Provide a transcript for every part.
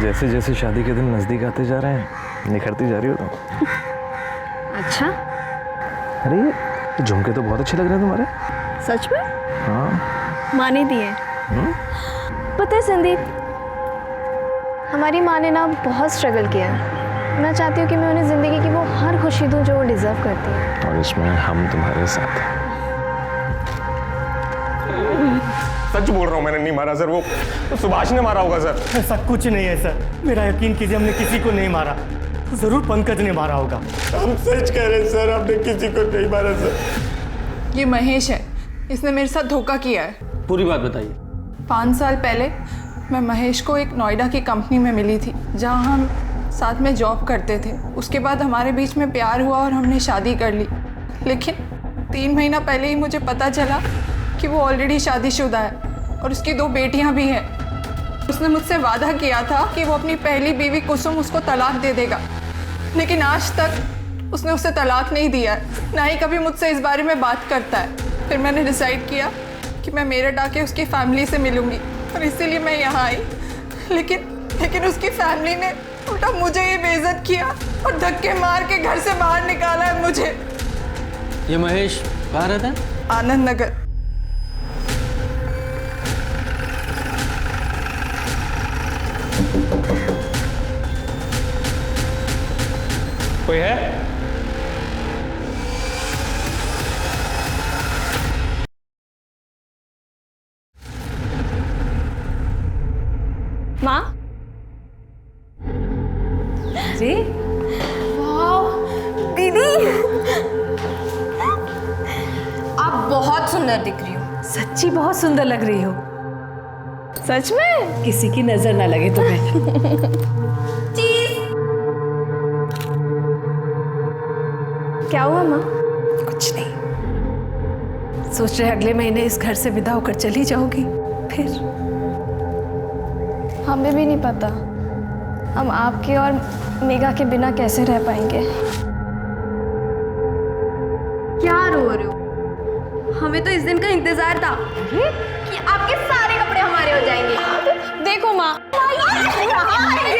जैसे जैसे शादी के दिन नजदीक आते जा रहे हैं निखरती जा रही हो तुम। अच्छा, अरे ये झुमके तो बहुत अच्छे लग रहे हैं तुम्हारे। सच में? हाँ। माँ ने दिए। पता है संदीप, हमारी माँ ने ना बहुत स्ट्रगल किया है। मैं चाहती हूँ कि मैं उन्हें ज़िंदगी की वो हर खुशी दूँ जो वो डिज़र्व करती है। और इसमें हम तुम्हारे साथ हैं। सच बोल रहा हूँ, मैंने नहीं मारा सर। वो सुभाष ने मारा होगा सर। ऐसा कुछ नहीं है सर, मेरा यकीन कीजिए, हमने किसी को नहीं मारा। जरूर पंकज ने मारा होगा। हम सच कह रहे हैं सर, हमने किसी को नहीं मारा सर। ये महेश है, इसने मेरे साथ धोखा किया है। पूरी बात बताइए। 5 साल पहले मैं महेश को एक नोएडा की कंपनी में मिली थी, जहां हम साथ में जॉब करते थे। उसके बाद हमारे बीच में प्यार हुआ और हमने शादी कर ली। लेकिन 3 महीना पहले ही मुझे पता चला कि वो ऑलरेडी शादीशुदा है और उसकी 2 बेटियां भी हैं। उसने मुझसे वादा किया था कि वो अपनी पहली बीवी कुसुम उसको तलाक दे देगा, लेकिन आज तक उसने उसे तलाक नहीं दिया है, ना ही कभी मुझसे इस बारे में बात करता है। फिर मैंने डिसाइड किया कि मैं मेरठ आके उसकी फैमिली से मिलूंगी और इसीलिए मैं यहाँ आई। लेकिन उसकी फैमिली ने उल्टा मुझे ये बेइज्जत किया और धक्के मार के घर से बाहर निकाला है मुझे। ये महेश कहाँ रहता है? आनंद नगर। कोई है? माँ जी, वाह दीदी, आप बहुत सुंदर दिख रही हो। सच्ची बहुत सुंदर लग रही हो। सच में? किसी की नजर ना लगे तुम्हें। क्या हुआ माँ? कुछ नहीं, सोच रहे अगले महीने इस घर से विदा होकर चली जाओगी। फिर हमें भी नहीं पता हम आपके और मेघा के बिना कैसे रह पाएंगे। क्या रो रहे हो? हमें तो इस दिन का इंतजार था कि आपके सारे कपड़े हमारे हो जाएंगे। देखो माँ,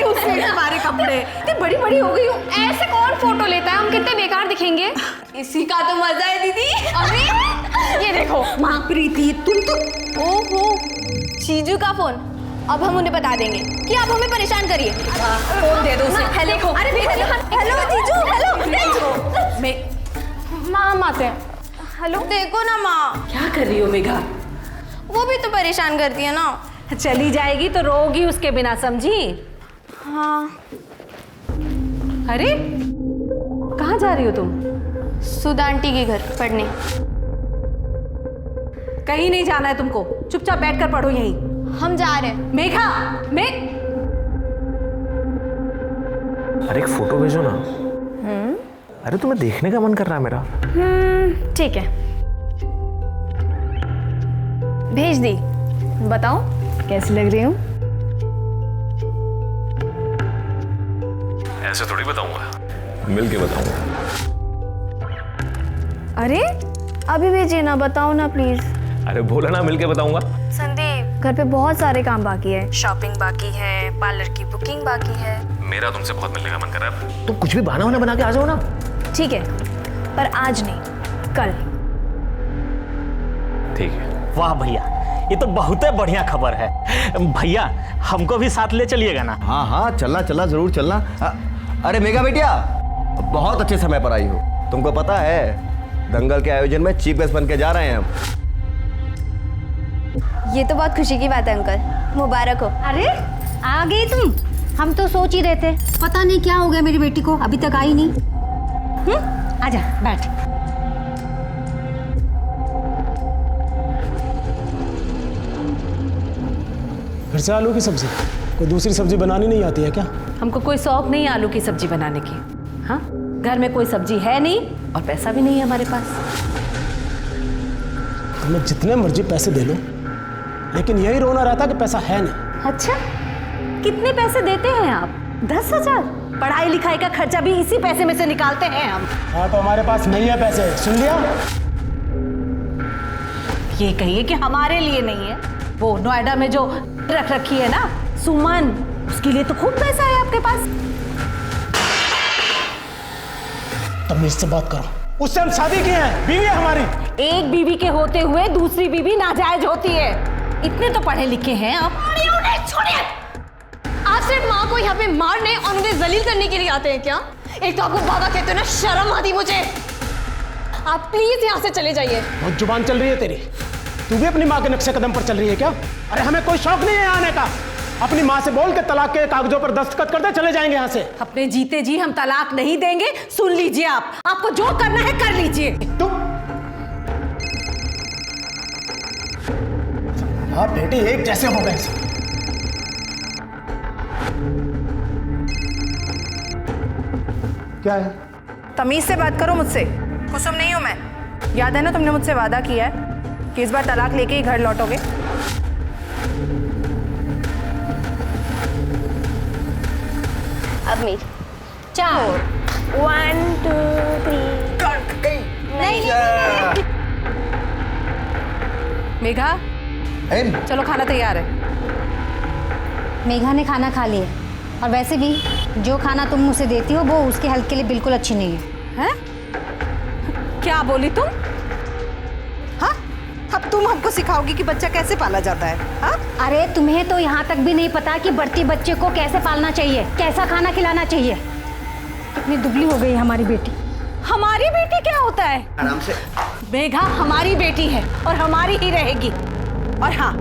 उसमें हमारे कपड़े इतनी बड़ी बड़ी हो गई हूँ, ऐसे कौन फोटो लेता है? हम कितने बेकार दिखेंगे। इसी का तो मजा है दीदी। अरे ये देखो माँ प्रीति, तुम तो ओहो, चीजू का फोन। अब हम उन्हें बता देंगे कि आप हमें परेशान करिए। फोन दे दो उसे। हेलो, अरे हेलो चीजू, हेलो। माँ हम आते हैं। हेलो, देखो ना माँ, क्या कर रही हो मेघा? वो भी तो परेशान करती है ना। चली जाएगी तो रोगी उसके बिना, समझी? हाँ। अरे कहाँ जा रही हो तुम? सुधा आंटी के घर पढ़ने। कहीं नहीं जाना है तुमको, चुपचाप बैठकर पढ़ो यहीं। हम जा रहे हैं। मेघा, अरे एक फोटो भेजो ना। अरे तुम्हें देखने का मन कर रहा है मेरा। ठीक है, भेज दी। बताओ कैसी लग रही हूँ? ऐसे थोड़ी बताऊंगा, मिल के बताऊंगा। अरे अभी भेजिए ना, बताओ ना प्लीज। अरे बोला ना मिल के बताऊंगा। संदीप, घर पे बहुत सारे काम बाकी है। शॉपिंग बाकी है, पार्लर की बुकिंग बाकी है। मेरा तुमसे बहुत मिलने का मन कर रहा है। तुम कुछ भी बहाना वाना बना के आ जाओ ना। ठीक है, पर आज नहीं, कल। ठीक है। वाह भैया, ये तो बहुत बढ़िया खबर है। भैया हमको भी साथ ले चलिएगा ना? हाँ हाँ, चलना चलना, जरूर चलना। अरे मेघा बेटिया, बहुत अच्छे समय पर आई हो। तुमको पता है दंगल के आयोजन में चीफ गेस्ट बन के जा रहे हैं हम। ये तो बहुत खुशी की बात है अंकल, मुबारक हो। अरे आ गई तुम? हम तो सोच ही रहे थे, पता नहीं क्या हो गया मेरी बेटी को, अभी तक आई नहीं। आजा बैठ। फिर से आलू की सब्जी? कोई दूसरी सब्जी बनानी नहीं आती है क्या? हमको कोई शौक नहीं आलू की सब्जी बनाने की। हाँ, घर में कोई सब्जी है नहीं और पैसा भी नहीं है हमारे पास। तुम्हें जितने मर्जी पैसे दे लो, लेकिन यही रोना रहता कि पैसा है नहीं। अच्छा, कितने पैसे देते हैं आप? 10,000? पढ़ाई लिखाई का खर्चा भी इसी पैसे में से निकालते हैं हम। हाँ तो हमारे पास नहीं है पैसे, सुन लिया? ये कहिए कि हमारे लिए नहीं है। वो नोएडा में जो रख रखी है ना सुमन, उसके लिए तो खूब पैसा है आपके पास। तमीज से बात करो, उससे हम शादी किए हैं, बीवी है हमारी। एक बीवी के होते हुए दूसरी बीवी नाजायज होती है। इतने तो पढ़े लिखे हैं आप। छोड़िए, आप सिर्फ माँ को यहाँ पे मारने और उन्हें जलील करने के लिए आते हैं क्या? एक तो आपको बाबा कहते हो ना, शर्म आती मुझे। आप प्लीज यहाँ से चले जाइए। बहुत जुबान चल रही है तेरी। तू भी अपनी माँ के नक्शे कदम पर चल रही है क्या? अरे हमें कोई शौक नहीं है आने का। अपनी माँ से बोल के तलाक के कागजों पर दस्तखत करते चले जाएंगे यहाँ से। अपने जीते जी हम तलाक नहीं देंगे। सुन लीजिए, आप आपको जो करना है कर लीजिए। तू आप बेटी एक जैसे हो गए। क्या है? तमीज से बात करो मुझसे, कुसुम नहीं हूं मैं। याद है ना, तुमने मुझसे वादा किया है कि इस बार तलाक लेके ही घर लौटोगे। अब मेरी 4 1 2 3 नहीं। मेघा, चलो खाना तैयार है। मेघा ने खाना खा लिया, और वैसे भी जो खाना तुम मुझे देती हो वो उसके हेल्थ के लिए बिल्कुल अच्छी नहीं है। हैं? क्या बोली तुम? हाँ, अब तुम हमको सिखाओगी कि बच्चा कैसे पाला जाता है? हाँ? अरे तुम्हें तो यहाँ तक भी नहीं पता कि बढ़ती बच्चे को कैसे पालना चाहिए, कैसा खाना खिलाना चाहिए। कितनी दुबली हो गई हमारी बेटी। हमारी बेटी क्या होता है? आराम से। मेघा हमारी बेटी है और हमारी ही रहेगी। और हाँ,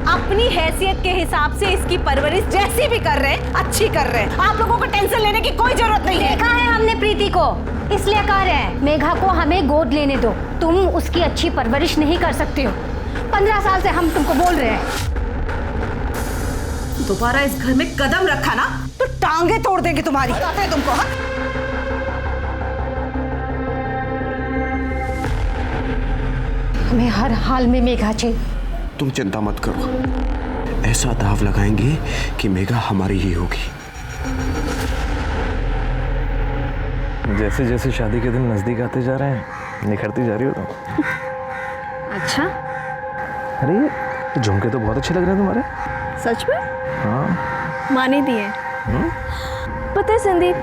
अपनी हैसियत के हिसाब से इसकी परवरिश जैसी भी कर रहे हैं, अच्छी कर रहे हैं। आप लोगों को टेंशन लेने की कोई जरूरत नहीं है। देखा है हमने प्रीति को, इसलिए कह रहे हैं मेघा को हमें गोद लेने दो। तुम उसकी अच्छी परवरिश नहीं कर सकते हो। 15 साल से हम तुमको बोल रहे हैं। दोबारा इस घर में कदम रखा ना तो टांगे तोड़ देंगे तुम्हारी। पता है तुमको? हाँ? हमें हर हाल में मेघा चाहिए। तुम चिंता मत करो, ऐसा दाव लगाएंगे कि मेघा हमारी ही होगी। जैसे जैसे शादी के दिन नजदीक आते जा रहे हैं, निखरती जा रही हो तुम। अच्छा, अरे ये झुमके तो बहुत अच्छे लग रहे हैं तुम्हारे। सच में? हाँ। माँ ने दिए। पता है संदीप,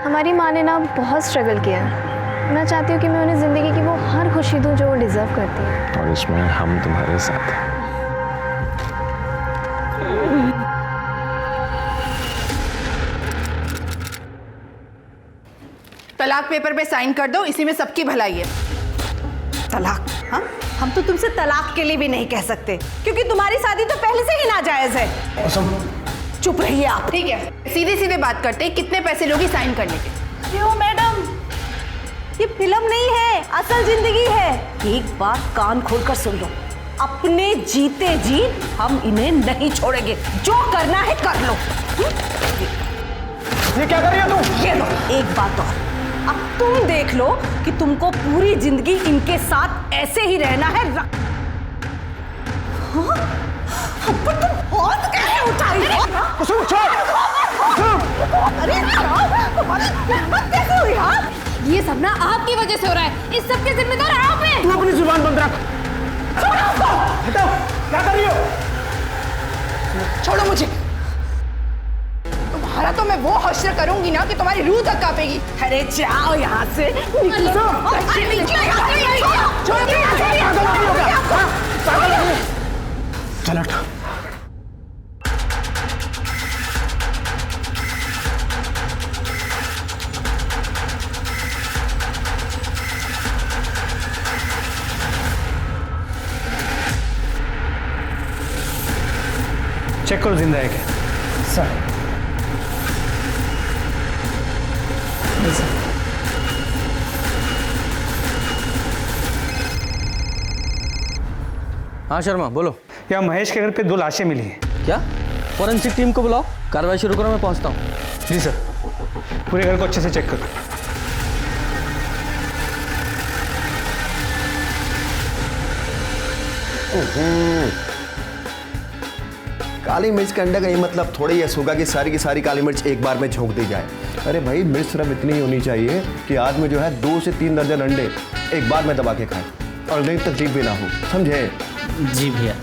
हमारी माँ ने ना बहुत स्ट्रगल किया है। मैं चाहती हूँ कि मैं उन्हें ज़िंदगी की वो हर खुशी दूँ जो वो डिज़र्व करती है। और इसमें हम तुम्हारे साथ हैं। तलाक पेपर पे साइन कर दो, इसी में सबकी भलाई है। तलाक? हाँ, हम तो तुमसे तलाक के लिए भी नहीं कह सकते, क्योंकि तुम्हारी शादी तो पहले से ही नाजायज है। चुप रहिए आप। ठीक है, सीधे सीधे बात करते हैं, कितने पैसे लोगी साइन करने के? क्यों मैडम, ये फिल्म नहीं है, असल जिंदगी है। एक बात कान खोलकर सुन लो, अपने जीते जी हम इन्हें नहीं छोड़ेंगे। जो करना है कर लो। ये क्या कर रही हो तुम? ये लो एक बात और, अब तुम देख लो कि तुमको पूरी जिंदगी इनके साथ ऐसे ही रहना है। हाँ? पर तुम हाथ कैसे उठाई? कुसुम छोड़। अरे तुम्हारी हिम्मत कैसे हुई? हाँ, ये सब ना आपकी वजह से हो रहा है। इस सब के जिम्मेदार आप हैं। तू अपनी जुबान बंद रख। हटाओ, क्या कर रही हो? छोड़ो मुझे। तुम्हारा तो मैं वो हश्र करूंगी ना कि तुम्हारी रूह तक कांपेगी। अरे जाओ यहाँ से। चल हट। चेक करो जिंदा है क्या? सर हाँ शर्मा बोलो। यहाँ महेश के घर पे 2 लाशें मिली हैं। क्या? फॉरेंसिक टीम को बुलाओ, कार्रवाई शुरू करो, मैं पहुंचता हूँ। जी सर, पूरे घर को अच्छे से चेक करो। काली मिर्च के अंडे का ये मतलब थोड़ी है सुगा की सारी काली मिर्च एक बार में झोंक दी जाए। अरे भाई, मिर्च सिर्फ इतनी ही होनी चाहिए कि आदमी जो है 2 से 3 दर्जन अंडे एक बार में दबा के खाए और नहीं तकलीफ भी ना हो, समझे? जी भैया।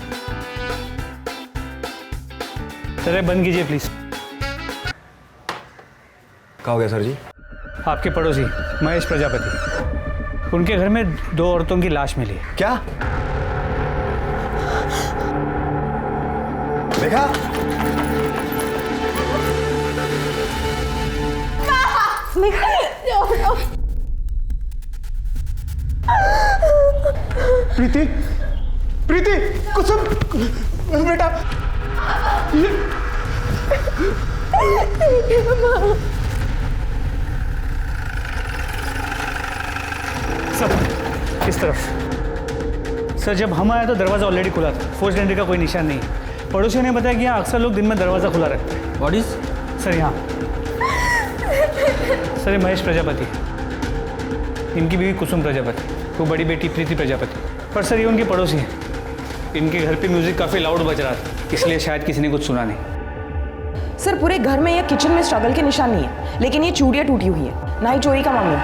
सर बंद कीजिए प्लीज। क्या हो गया सर जी? आपके पड़ोसी महेश प्रजापति, उनके घर में 2 औरतों की लाश मिली है। क्या? देखा? प्रीति, प्रीति, कुसुम, बेटा, सर इस तरफ। सर जब हम आए तो दरवाज़ा ऑलरेडी खुला था, फोर्स्ड एंट्री का कोई निशान नहीं है। पड़ोसियों ने बताया कि यहाँ अक्सर लोग दिन में दरवाज़ा खुला रखते हैं। What is? सर यहाँ सर ये महेश प्रजापति, इनकी बीवी कुसुम प्रजापति, वो बड़ी बेटी प्रीति प्रजापति। पर सर ये उनके पड़ोसी हैं। इनके घर पे म्यूजिक काफ़ी लाउड बज रहा था, इसलिए शायद किसी ने कुछ सुना नहीं। सर पूरे घर में या किचन में स्ट्रगल के निशान नहीं है, लेकिन ये चूड़ियाँ टूटी हुई है, ना ही चोरी का मामला।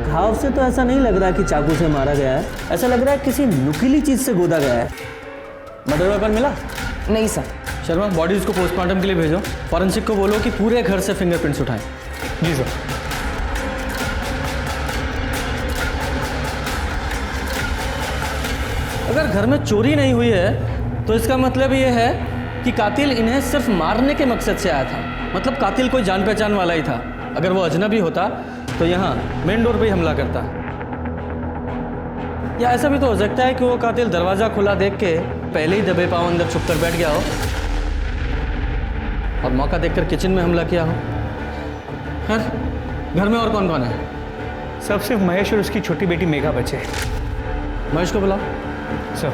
घाव से तो ऐसा नहीं लग रहा है कि चाकू से मारा गया है, ऐसा लग रहा है किसी नुकीली चीज से गोदा गया है। मर्डर वेपन मिला? नहीं सर। शर्मा, बॉडीज को पोस्टमार्टम के लिए भेजो। फॉरेंसिक को बोलो कि पूरे घर से फिंगरप्रिंट्स उठाएं। जी सर। अगर घर में चोरी नहीं हुई है तो इसका मतलब ये है कि कातिल इन्हें सिर्फ मारने के मकसद से आया था। मतलब कातिल कोई जान पहचान वाला ही था। अगर वो अजनबी होता तो यहाँ मेन डोर पे ही हमला करता। या ऐसा भी तो हो सकता है कि वो कातिल दरवाज़ा खुला देख के पहले ही दबे पाँव अंदर छुप कर बैठ गया हो और मौका देखकर किचन में हमला किया हो। खैर, घर में और कौन कौन है? सब सिर्फ महेश और उसकी छोटी बेटी मेघा बचे। महेश को बुलाओ। सर।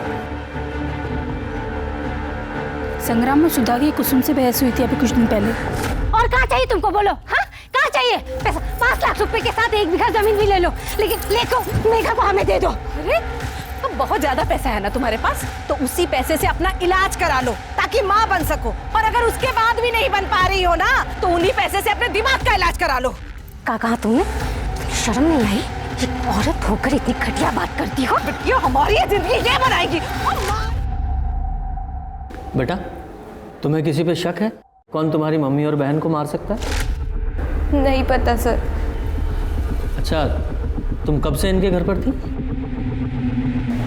संग्राम में सुधा की कुसुम से बहस हुई थी अभी कुछ दिन पहले। और कहाँ चाहिए तुमको, बोलो। हाँ, कहाँ चाहिए पैसा? 5 लाख रुपए के साथ 1 बीघा जमीन भी ले लो, लेकिन लेको मेघा को हमें दे दो। अरे तो बहुत ज्यादा पैसा है ना तुम्हारे पास, तो उसी पैसे से अपना इलाज करा लो ताकि माँ बन सको। और अगर उसके बाद भी नहीं बन पा रही हो ना, तो उन्हीं पैसे से अपने दिमाग का इलाज करा लो। क्या कहा तुमने? शर्म नहीं आई? एक औरत होकर इतनी घटिया बात करती हो। ये हमारी जिंदगी ये बनाएगी। बेटा, तुम्हें किसी पे शक है? कौन तुम्हारी मम्मी और बहन को मार सकता है? नहीं पता सर। अच्छा, तुम कब से इनके घर पर थी?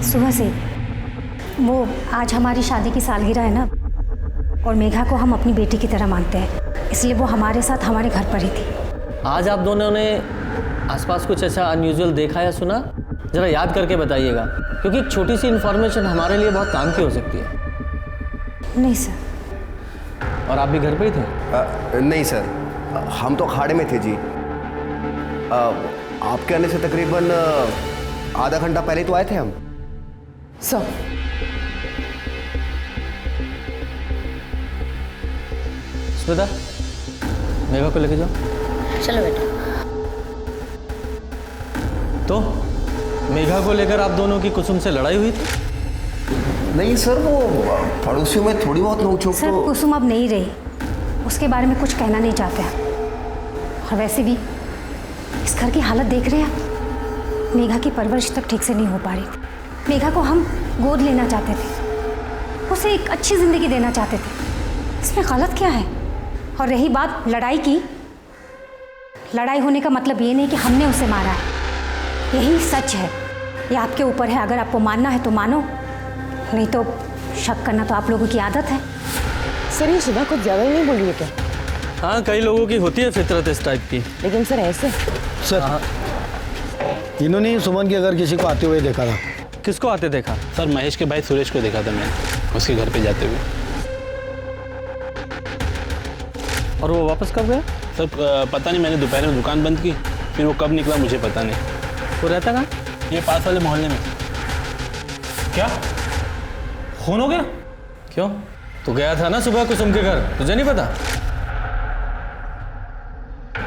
सुबह से। वो आज हमारी शादी की सालगिरह है ना, और मेघा को हम अपनी बेटी की तरह मानते हैं, इसलिए वो हमारे साथ हमारे घर पर ही थी। आज आप दोनों ने आसपास कुछ ऐसा अनयूजुअल देखा या सुना? ज़रा याद करके बताइएगा, क्योंकि एक छोटी सी इन्फॉर्मेशन हमारे लिए बहुत काम की हो सकती है। नहीं सर। और आप भी घर पे ही थे? नहीं सर, हम तो अखाड़े में थे जी। आपके आने से तकरीबन आधा घंटा पहले तो आए थे हम। सर। स्मिता, मेघा को लेके जाओ। चलो बेटा। तो मेघा को लेकर आप दोनों की कुसुम से लड़ाई हुई थी? नहीं सर, वो पड़ोसियों में थोड़ी बहुत नोक-झोंक सर, कुसुम अब नहीं रही, उसके बारे में कुछ कहना नहीं चाहते हैं। और वैसे भी इस घर की हालत देख रहे हैं, मेघा की परवरिश तक ठीक से नहीं हो पा रही थी। मेघा को हम गोद लेना चाहते थे, उसे एक अच्छी ज़िंदगी देना चाहते थे। इसमें गलत क्या है? और रही बात लड़ाई की, लड़ाई होने का मतलब ये नहीं कि हमने उसे मारा है, यही सच है। ये आपके ऊपर है, अगर आपको मानना है तो मानो, नहीं तो शक करना तो आप लोगों की आदत है। सर ये सुधा कुछ ज़्यादा ही नहीं बोल रही है क्या? हाँ, कई लोगों की होती है फितरत इस टाइप की। लेकिन सर ऐसे? सर, इन्होंने सुमन के अगर किसी को आते हुए देखा था। किसको आते देखा? सर महेश के भाई सुरेश को देखा था मैंने उसके घर पे जाते हुए। और वो वापस कब गया? सर पता नहीं, मैंने दोपहर में दुकान बंद की, फिर वो कब निकला मुझे पता नहीं। वो रहता कहाँ? ये पास वाले मोहल्ले में। क्या खून हो गया? क्यों? तू गया था ना सुबह कुसुम के घर, तुझे नहीं पता?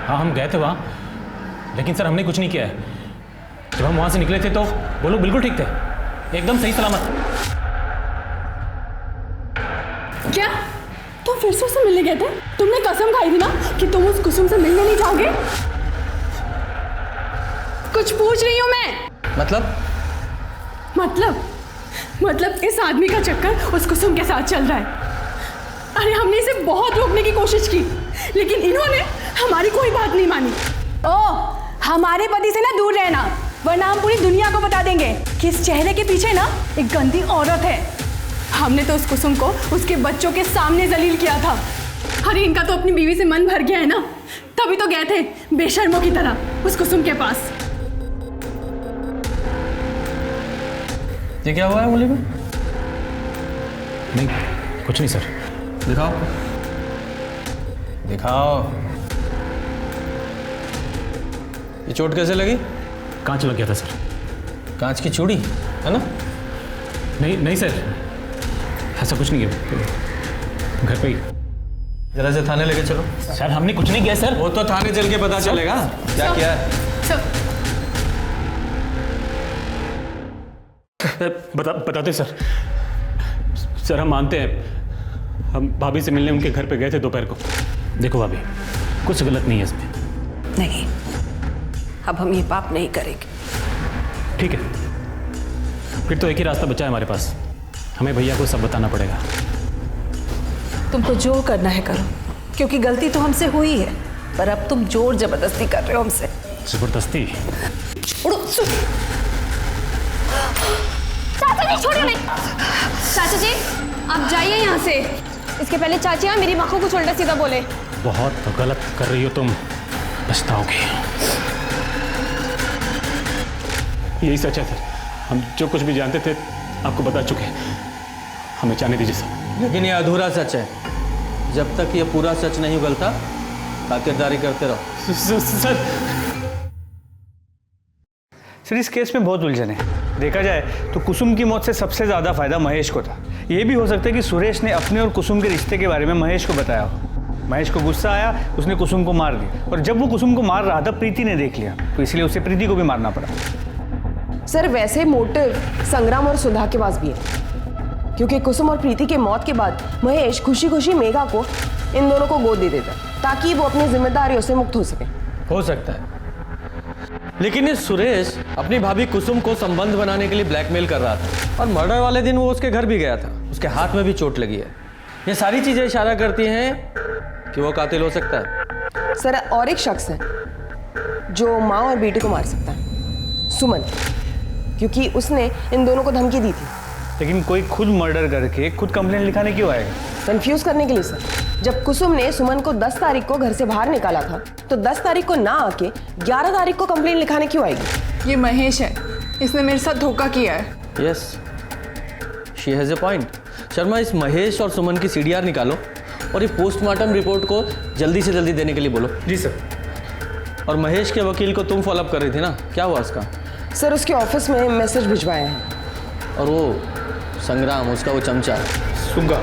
हाँ, हम गए थे वहाँ, लेकिन सर हमने कुछ नहीं किया है। जब हम वहाँ से निकले थे तो वो लोग बिल्कुल ठीक थे, एकदम सही सलामत। क्या तुम फिर से उससे मिलने गए थे? तुमने कसम खाई थी ना कि तुम उस कुसुम से मिलने नहीं जाओगे। कुछ पूछ रही हूँ मैं। मतलब इस आदमी का चक्कर उस कुसुम के साथ चल रहा है। अरे हमने इसे बहुत रोकने की कोशिश की, लेकिन इन्होंने हमारी कोई बात नहीं मानी। हमारे पति से ना दूर रहना, वरना हम पूरी दुनिया को बता देंगे कि इस चेहरे के पीछे ना एक गंदी औरत है। हमने तो उस कुसुम को उसके बच्चों के सामने जलील किया था। अरे इनका तो अपनी बीवी से मन भर गया है ना, तभी तो गए थे बेशर्मों की तरह उस कुसुम के पास। ये क्या हुआ है मुली में? नहीं, कुछ नहीं सर। दिखाओ। ये चोट कैसे लगी? कांच लग गया था सर। कांच की चूड़ी है ना? नहीं सर, ऐसा कुछ नहीं है, घर पे ही। जरा से थाने लेके चलो। सर हमने कुछ नहीं किया सर। वो तो थाने चल के पता चलेगा क्या किया है। बताते सर। सर हम मानते हैं, हम भाभी से मिलने उनके घर पे गए थे दोपहर को। देखो भाभी, कुछ गलत नहीं है इसमें। नहीं, अब हम ये पाप नहीं करेंगे। ठीक है, फिर तो एक ही रास्ता बचा है हमारे पास, हमें भैया को सब बताना पड़ेगा। तुमको जो करना है करो, क्योंकि गलती तो हमसे हुई है, पर अब तुम जोर जबरदस्ती कर रहे हो हमसे। जबरदस्ती? चाचा जी छोड़िए नहीं। चाचा जी आप जाइए यहाँ से। इसके पहले चाची मेरी माँ को कुछ उल्टा सीधा बोले। बहुत गलत कर रही हो तुम, पछताओगे। यही सच है सर, हम जो कुछ भी जानते थे आपको बता चुके हैं, हमें जाने दीजिए सर। लेकिन ये अधूरा सच है, जब तक ये पूरा सच नहीं उगलता खातिरदारी करते रहो। सर इस केस में बहुत उलझन है। देखा जाए तो कुसुम की मौत से सबसे ज़्यादा फायदा महेश को था। ये भी हो सकता है कि सुरेश ने अपने और कुसुम के रिश्ते के बारे में महेश को बताया हो। महेश को गुस्सा आया, उसने कुसुम को मार दिया, और जब वो कुसुम को मार रहा था प्रीति ने देख लिया, तो इसलिए उसे प्रीति को भी मारना पड़ा। सर वैसे मोटिव संग्राम और सुधा के पास भी है, क्योंकि कुसुम और प्रीति के मौत के बाद महेश खुशी खुशी मेघा को इन दोनों को गोद दे देता ताकि वो अपनी जिम्मेदारियों से मुक्त हो सके। हो सकता है, लेकिन ये सुरेश अपनी भाभी कुसुम को संबंध बनाने के लिए ब्लैकमेल कर रहा था, और मर्डर वाले दिन वो उसके घर भी गया था, उसके हाथ में भी चोट लगी है। ये सारी चीजें इशारा करती हैं कि वो कातिल हो सकता है। सर और एक शख्स है जो माँ और बेटे को मार सकता है, सुमन, क्योंकि उसने इन दोनों को धमकी दी थी। लेकिन कोई खुद मर्डर करके खुद कंप्लेंट लिखाने क्यों आएगा? कंफ्यूज करने के लिए सर। जब कुसुम ने सुमन को 10 तारीख को घर से बाहर निकाला था, तो 10 तारीख को ना आके 11 तारीख को कंप्लेंट लिखाने क्यों आएगी? ये महेश है, इसने मेरे साथ धोखा किया है। Yes, she has a point. Sharma, इस महेश और सुमन की सीडीआर निकालो और ये पोस्टमार्टम रिपोर्ट को जल्दी से जल्दी देने के लिए बोलो। जी सर। और महेश के वकील को तुम फॉलोअप कर रही थी ना, क्या हुआ उसका? सर उसके ऑफिस में मैसेज भिजवाया है। और वो संग्राम, उसका वो चमचा सुग्गा,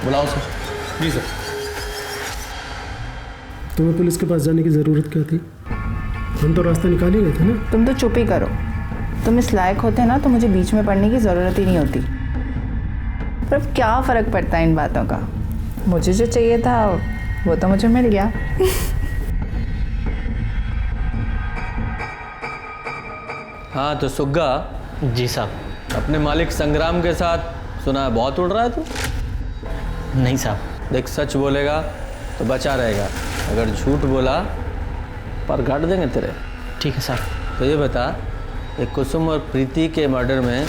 बुलाओ सर। जी सर। तुम्हें पुलिस के पास जाने की ज़रूरत क्या थी? हम तो रास्ता निकाल ही गए थे ना। तुम तो चुप ही करो। तुम इस लायक होते ना तो मुझे बीच में पढ़ने की ज़रूरत ही नहीं होती। पर अब क्या फ़र्क पड़ता है इन बातों का? मुझे जो चाहिए था वो तो मुझे मिल गया। हाँ तो सुग्गा। जी साहब। अपने मालिक संग्राम के साथ सुना है बहुत उड़ रहा है तू? नहीं साहब। देख, सच बोलेगा तो बचा रहेगा, अगर झूठ बोला पर गाड़ देंगे तेरे। ठीक है साहब। तो ये बता, एक कुसुम और प्रीति के मर्डर में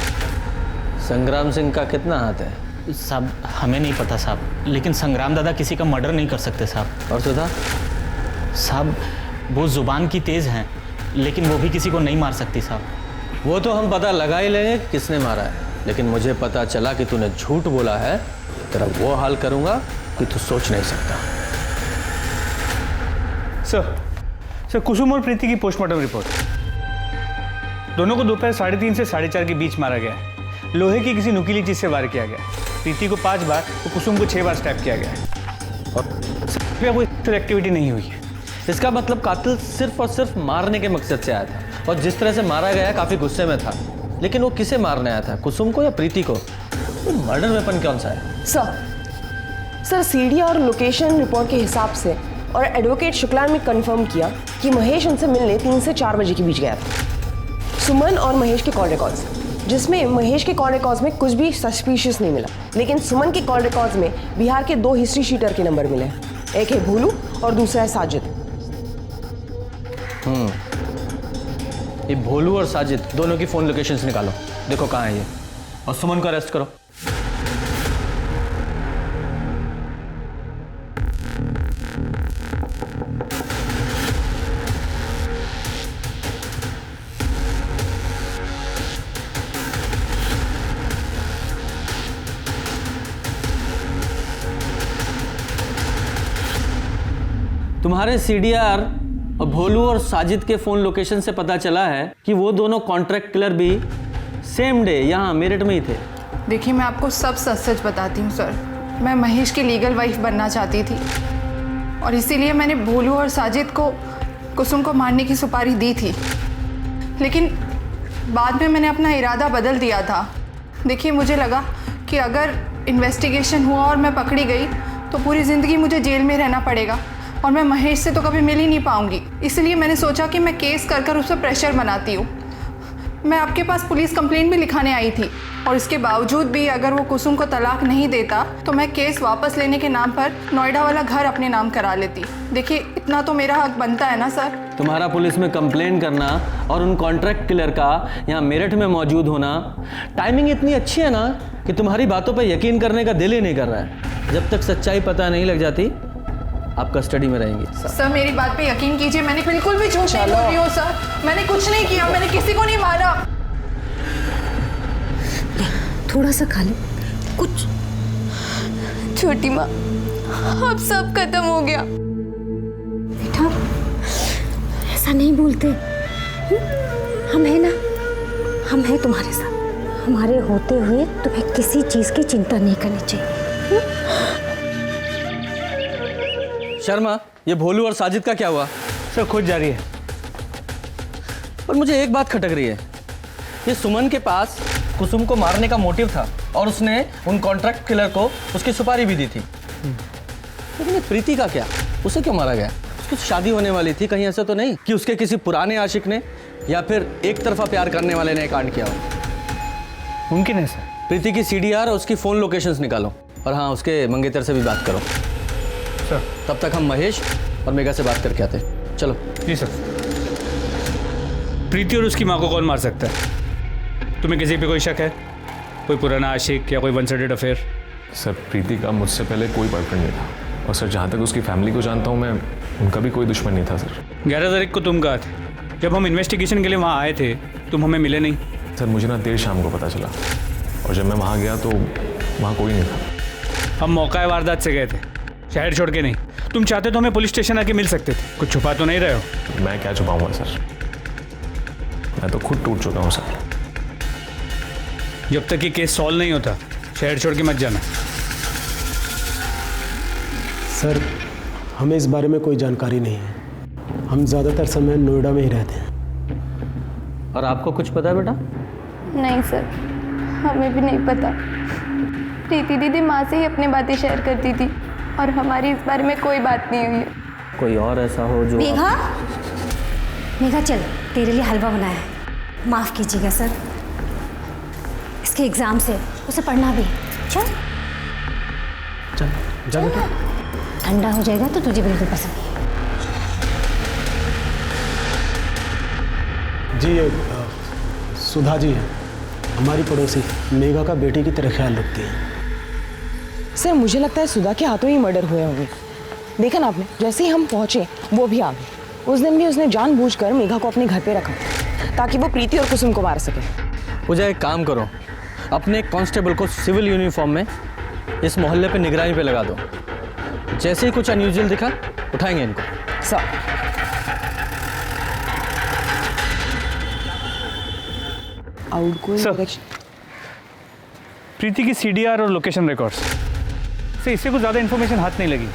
संग्राम सिंह का कितना हाथ है? साहब हमें नहीं पता साहब, लेकिन संग्राम दादा किसी का मर्डर नहीं कर सकते साहब। और सुधा? साहब वो जुबान की तेज़ हैं, लेकिन वो भी किसी को नहीं मार सकती साहब। वो तो हम पता लगा ही लेंगे किसने मारा है, लेकिन मुझे पता चला कि तूने झूठ बोला है, तेरा वो हाल करूंगा कि तू सोच नहीं सकता। सर कुसुम और प्रीति की पोस्टमार्टम रिपोर्ट। दोनों को दोपहर 3:30 से 4:30 के बीच मारा गया है। लोहे की किसी नुकीली चीज से वार किया गया। प्रीति को 5 बार तो कुसुम को 6 बार स्टैप किया गया है, और कोई एक्टिविटी नहीं हुई है। इसका मतलब कातिल सिर्फ और सिर्फ मारने के मकसद से आया था, और जिस तरह से मारा गया काफी गुस्से में था। लेकिन वो किसे मारने आया था, कुसुम को या प्रीति को? मर्डर वेपन कौन सा है? सर सर सीढ़ियाँ और लोकेशन रिपोर्ट के हिसाब से और एडवोकेट शुक्ला ने कंफर्म किया कि महेश उनसे मिलने 3 से 4 बजे के बीच गया था। सुमन और महेश के कॉल रिकॉर्ड्स, जिसमें महेश के कॉल रिकॉर्ड्स में कुछ भी सस्पिशियस नहीं मिला, लेकिन सुमन के कॉल रिकॉर्ड्स में बिहार के 2 हिस्ट्री शीटर के नंबर मिले। एक है भोलू और दूसरा है साजिद। ये भोलू और साजिद दोनों की फ़ोन लोकेशंस निकालो, देखो कहाँ है ये, और सुमन को अरेस्ट करो। तुम्हारे सीडीआर और भोलू और साजिद के फ़ोन लोकेशन से पता चला है कि वो दोनों कॉन्ट्रैक्ट किलर भी सेम डे यहाँ मेरठ में ही थे। देखिए, मैं आपको सब सच सच बताती हूँ सर। मैं महेश की लीगल वाइफ बनना चाहती थी और इसीलिए मैंने भोलू और साजिद को कुसुम को मारने की सुपारी दी थी, लेकिन बाद में मैंने अपना इरादा बदल दिया था। देखिए, मुझे लगा कि अगर इन्वेस्टिगेशन हुआ और मैं पकड़ी गई तो पूरी ज़िंदगी मुझे जेल में रहना पड़ेगा और मैं महेश से तो कभी मिल ही नहीं पाऊंगी। इसलिए मैंने सोचा कि मैं केस कर उस पर प्रेशर बनाती हूँ। मैं आपके पास पुलिस कंप्लेंट भी लिखाने आई थी और इसके बावजूद भी अगर वो कुसुम को तलाक नहीं देता तो मैं केस वापस लेने के नाम पर नोएडा वाला घर अपने नाम करा लेती। देखिए, इतना तो मेरा हक बनता है ना सर। तुम्हारा पुलिस में कंप्लेन करना और उन कॉन्ट्रैक्ट किलर का यहाँ मेरठ में मौजूद होना, टाइमिंग इतनी अच्छी है ना कि तुम्हारी बातों पर यकीन करने का दिल ही नहीं कर रहा है। जब तक सच्चाई पता नहीं लग जाती आप कस्टडी में रहेंगी। सर, मेरी बात पे यकीन कीजिए, मैंने बिल्कुल भी झूठ नहीं बोल रही हूँ सर। मैंने कुछ नहीं किया, मैंने किसी को नहीं मारा। थोड़ा सा खा लो कुछ। छोटी माँ, अब सब खत्म हो गया। बेटा, ऐसा नहीं बोलते। हम हैं ना, हम हैं तुम्हारे साथ। हमारे होते हुए तुम्हें किसी चीज़ की चिंता नहीं करनी चाहिए। शर्मा, ये भोलू और साजिद का क्या हुआ? सर, खुद जारी है। पर मुझे एक बात खटक रही है, ये सुमन के पास कुसुम को मारने का मोटिव था और उसने उन कॉन्ट्रैक्ट किलर को उसकी सुपारी भी दी थी, लेकिन प्रीति का क्या? उसे क्यों मारा गया? उसकी शादी होने वाली थी, कहीं ऐसा तो नहीं कि उसके किसी पुराने आशिक ने या फिर एक तरफा प्यार करने वाले ने कांड किया हो? मुमकिन है सर। प्रीति की सीडीआर और उसकी फ़ोन लोकेशंस निकालो और हाँ, उसके मंगेतर से भी बात करो। सर, तब तक हम महेश और मेघा से बात करके आते हैं। चलो। जी सर। प्रीति और उसकी माँ को कौन मार सकता है? तुम्हें किसी पे कोई शक है? कोई पुराना आशिक या कोई वन साइडेड अफेयर? सर, प्रीति का मुझसे पहले कोई बॉयफ्रेंड नहीं था और सर, जहाँ तक उसकी फैमिली को जानता हूँ मैं, उनका भी कोई दुश्मन नहीं था सर। 11 तारीख को तुम कहाँ थे? जब हम इन्वेस्टिगेशन के लिए वहाँ आए थे तुम हमें मिले नहीं। सर, मुझे ना देर शाम को पता चला और जब मैं वहाँ गया तो वहाँ कोई नहीं था। हम मौका वारदात से गए थे, शहर छोड़ के नहीं। तुम चाहते तो हमें पुलिस स्टेशन आके मिल सकते थे। कुछ छुपा तो नहीं रहे हो? मैं क्या छुपाऊंगा सर, मैं तो खुद टूट चुका हूँ सर। जब तक ये केस सॉल्व नहीं होता शहर छोड़ के मत जाना। सर, हमें इस बारे में कोई जानकारी नहीं है। हम ज़्यादातर समय नोएडा में ही रहते हैं। और आपको कुछ पता है बेटा? नहीं सर, हमें भी नहीं पता। प्रीति दीदी माँ से ही अपनी बातें शेयर करती थी और हमारी इस बारे में कोई बात नहीं हुई है। कोई और ऐसा हो जो मेघा, मेघा चल, तेरे लिए हलवा बनाया है। माफ़ कीजिएगा सर, इसके एग्ज़ाम से उसे पढ़ना भी। चल चल जा बेटा। ठंडा हो जाएगा तो तुझे बिल्कुल पसंद नहीं। जी, ये सुधा जी है, हमारी पड़ोसी, मेघा का बेटी की तरह ख्याल रखती है। सर, मुझे लगता है सुधा के हाथों ही मर्डर हुए होंगे। देखा ना आपने, जैसे ही हम पहुंचे वो भी आ गई। उस दिन भी उसने जानबूझकर मेघा को अपने घर पे रखा ताकि वो प्रीति और कुसुम को मार सके। पूजा, एक काम करो, अपने कांस्टेबल को सिविल यूनिफॉर्म में इस मोहल्ले पे निगरानी पे लगा दो। जैसे ही कुछ अनयूजुअल दिखा उठाएंगे इनको। सर, प्रीति की सीडीआर और लोकेशन रिकॉर्ड्स से इससे कुछ ज़्यादा इन्फॉर्मेशन हाथ नहीं लगी।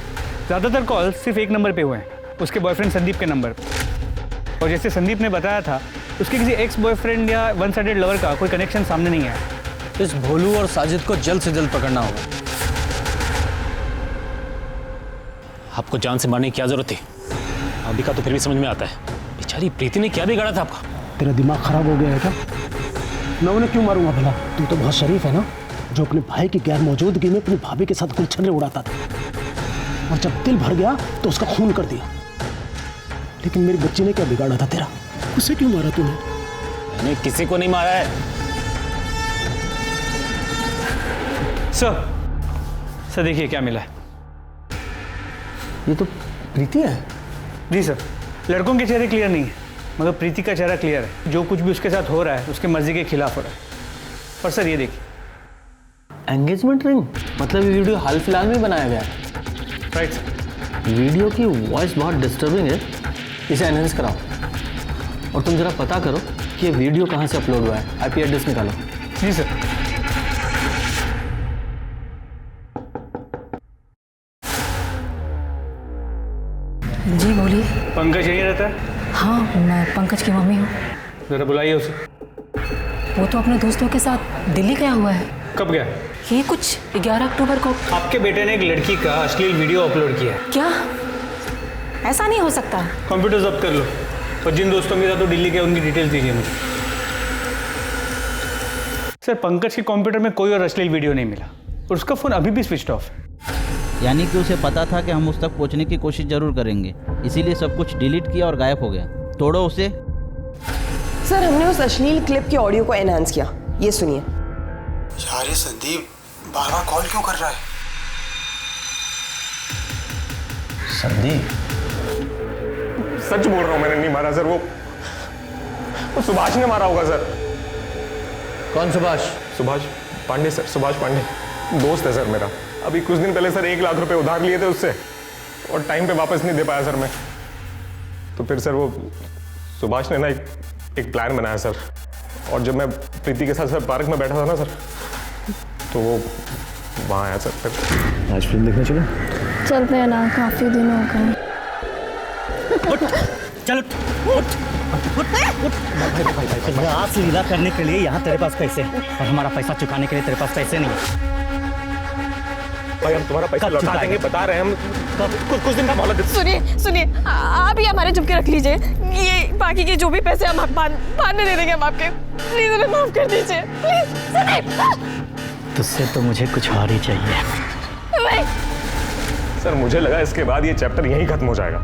ज़्यादातर कॉल सिर्फ एक नंबर पे हुए हैं, उसके बॉयफ्रेंड संदीप के नंबर पर। और जैसे संदीप ने बताया था, उसके किसी एक्स बॉयफ्रेंड या वन साइडेड लवर का कोई कनेक्शन सामने नहीं आया। इस भोलू और साजिद को जल्द से जल्द पकड़ना होगा। आपको जान से मारने की क्या जरूरत थी? अभी का तो फिर भी समझ में आता है, बेचारी प्रीति ने क्या बिगाड़ा था आपका? तेरा दिमाग खराब हो गया है क्या? मैं उन्हें क्यों मारूंगा भला? तू तो बहुत शरीफ है ना, जो अपने भाई की गैर मौजूदगी में अपनी भाभी के साथ गुलछर्रे उड़ाता था, और जब दिल भर गया तो उसका खून कर दिया। लेकिन मेरी बच्ची ने क्या बिगाड़ा था तेरा? उसे क्यों मारा तूने? मैंने किसी को नहीं मारा है। सर देखिए क्या मिला है। ये तो प्रीति है। जी सर, लड़कों के चेहरे क्लियर नहीं है, मगर प्रीति का चेहरा क्लियर है। जो कुछ भी उसके साथ हो रहा है उसके मर्जी के खिलाफ हो रहा है। और सर ये देखिए, एंगेजमेंट रिंग, मतलब ये वीडियो हाल फिलहाल में बनाया गया है। Right sir. वीडियो की वॉइस बहुत डिस्टर्बिंग है, इसे एनहेंस कराओ। और तुम जरा पता करो कि ये वीडियो कहाँ से अपलोड हुआ है, आईपी एड्रेस निकालो। जी सर। जी बोलिए। पंकज यहीं रहता है? हाँ, मैं पंकज की मम्मी हूँ। जरा बुलाइए उसे। वो तो अपने दोस्तों के साथ दिल्ली गया हुआ है। कब गया? ये कुछ 11 अक्टूबर को। आपके बेटे ने एक लड़की का अश्लील वीडियो अपलोड किया है। क्या? ऐसा नहीं हो सकता। कंप्यूटर जब्त कर लो और जिन दोस्तों के साथ तो दिल्ली के उनकी डिटेल्स दीजिए मुझे। सर पंकज के कंप्यूटर में कोई और अश्लील वीडियो नहीं मिला और उसका फ़ोन अभी भी स्विच ऑफ है। यानी कि उसे पता था कि हम उस तक पहुंचने की कोशिश जरूर करेंगे, इसीलिए सब कुछ डिलीट किया और गायब हो गया। तोड़ो उसे। सर हमने उस अश्लील क्लिप के ऑडियो को एनहांस किया, ये सुनिए। यार ये संदीप बार बार कॉल क्यों कर रहा है? संदीप, सच बोल रहा हूं, मैंने नहीं मारा सर। वो सुभाष ने मारा होगा सर। कौन सुभाष? सुभाष पांडे सर, सुभाष पांडे दोस्त है सर मेरा। अभी कुछ दिन पहले सर 1 लाख रुपए उधार लिए थे उससे और टाइम पे वापस नहीं दे पाया सर मैं। तो फिर सर वो सुभाष ने ना एक प्लान बनाया सर, और जब मैं प्रीति के साथ सर पार्क में बैठा था ना सर, तो वो वहाँ आया सर। फिर आज फिल्म देखने चलो। चलते हैं ना, काफी दिन हो गए। चलो रास लीला करने के लिए यहाँ तेरे पास पैसे और हमारा पैसा चुकाने के लिए तेरे पास पैसे नहीं है। भाई हम तुम्हारा पैसा लौटा देंगे, बता रहे हैं हम। कुछ दिन का मोहलत। सुनिए, आप ही हमारे चुपके रख लीजिए। ये बाकी के जो भी पैसे हम बाद में दे देंगे हम आपके। प्लीज हमें माफ कर दीजिए, प्लीज। तुझसे तो मुझे कुछ और ही चाहिए। नहीं सर मुझे लगा इसके बाद ये चैप्टर यहीं खत्म हो जाएगा,